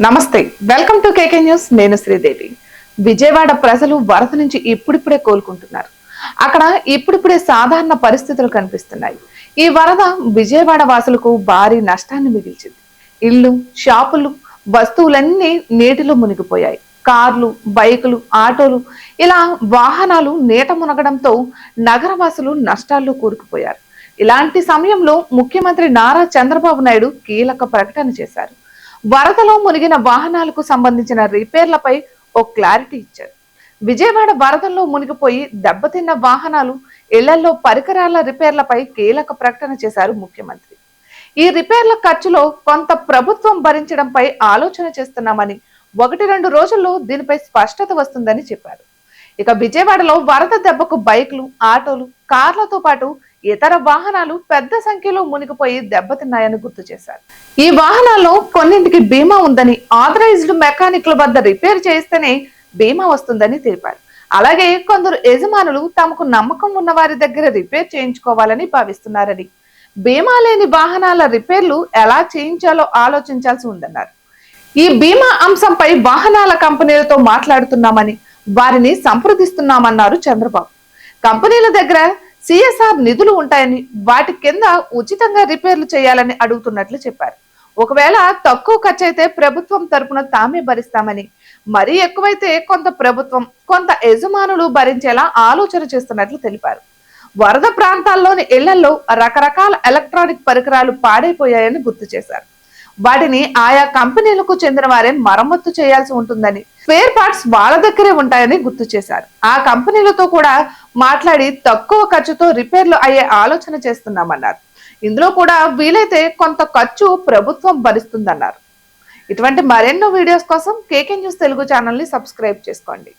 నమస్తే, welcome to KK news. నేను శ్రీదేవి. విజయవాడ ప్రజలు వరద నుంచి ఇప్పుడిప్పుడే కోలుకుంటున్నారు. అక్కడ ఇప్పుడిప్పుడే సాధారణ పరిస్థితులు కనిపిస్తున్నాయి. ఈ వరద విజయవాడ వాసులకు భారీ నష్టాన్ని మిగిల్చింది. ఇళ్లు, షాపులు, వస్తువులన్నీ నీటిలో మునిగిపోయాయి. కార్లు, బైకులు, ఆటోలు ఇలా వాహనాలు నీట మునగడంతో నగరవాసులు నష్టాల్లో కూరుకుపోయారు. ఇలాంటి సమయంలో ముఖ్యమంత్రి నారా చంద్రబాబు నాయుడు కీలక ప్రకటన చేశారు. వరదలో మునిగిన వాహనాలకు సంబంధించిన రిపేర్లపై ఓ క్లారిటీ ఇచ్చారు. విజయవాడ వరదల్లో మునిగిపోయి దెబ్బతిన్న వాహనాలు, ఇళ్లలో పరికరాల రిపేర్లపై కీలక ప్రకటన చేశారు ముఖ్యమంత్రి. ఈ రిపేర్ల ఖర్చులో కొంత ప్రభుత్వం భరించడంపై ఆలోచన చేస్తున్నామని, 1-2 రోజుల్లో దీనిపై స్పష్టత వస్తుందని చెప్పారు. ఇక విజయవాడలో వరద దెబ్బకు బైక్లు, ఆటోలు, కార్లతో పాటు ఇతర వాహనాలు పెద్ద సంఖ్యలో మునిగిపోయి దెబ్బతిన్నాయని గుర్తు చేశారు. ఈ వాహనాల్లో కొన్నింటికి బీమా ఉందని, ఆథరైజ్డ్ మెకానిక్ల వద్ద రిపేర్ చేస్తేనే బీమా వస్తుందని తెలిపారు. అలాగే కొందరు యజమానులు తమకు నమ్మకం ఉన్న వారి దగ్గర రిపేర్ చేయించుకోవాలని భావిస్తున్నారని, బీమా లేని వాహనాల రిపేర్లు ఎలా చేయించాలో ఆలోచించాల్సి ఉందన్నారు. ఈ బీమా అంశంపై వాహనాల కంపెనీలతో మాట్లాడుతున్నామని, వారిని సంప్రదిస్తున్నామన్నారు చంద్రబాబు. కంపెనీల దగ్గర సిఎస్ఆర్ నిధులు ఉంటాయని, వాటి కింద ఉచితంగా రిపేర్లు చేయాలని అడుగుతున్నట్లు చెప్పారు. ఒకవేళ తక్కువ ఖర్చు అయితే ప్రభుత్వం తరపున తామే భరిస్తామని, మరీ ఎక్కువైతే కొంత ప్రభుత్వం, కొంత యజమానులు భరించేలా ఆలోచన చేస్తున్నట్లు తెలిపారు. వరద ప్రాంతాల్లోని ఇళ్లలో రకరకాల ఎలక్ట్రానిక్ పరికరాలు పాడైపోయాయని గుర్తు చేశారు. వాటిని ఆయా కంపెనీలకు చెందిన వారే మరమ్మత్తు చేయాల్సి ఉంటుందని, స్పేర్ పార్ట్స్ వాళ్ళ దగ్గరే ఉంటాయని గుర్తు చేశారు. ఆ కంపెనీలతో కూడా మాట్లాడి తక్కువ ఖర్చుతో రిపేర్లు అయ్యే ఆలోచన చేస్తున్నామన్నారు. ఇందులో కూడా వీలైతే కొంత ఖర్చు ప్రభుత్వం భరిస్తుందన్నారు. ఇటువంటి మరెన్నో వీడియోస్ కోసం కేకే న్యూస్ తెలుగు ఛానల్ ని సబ్స్క్రైబ్ చేసుకోండి.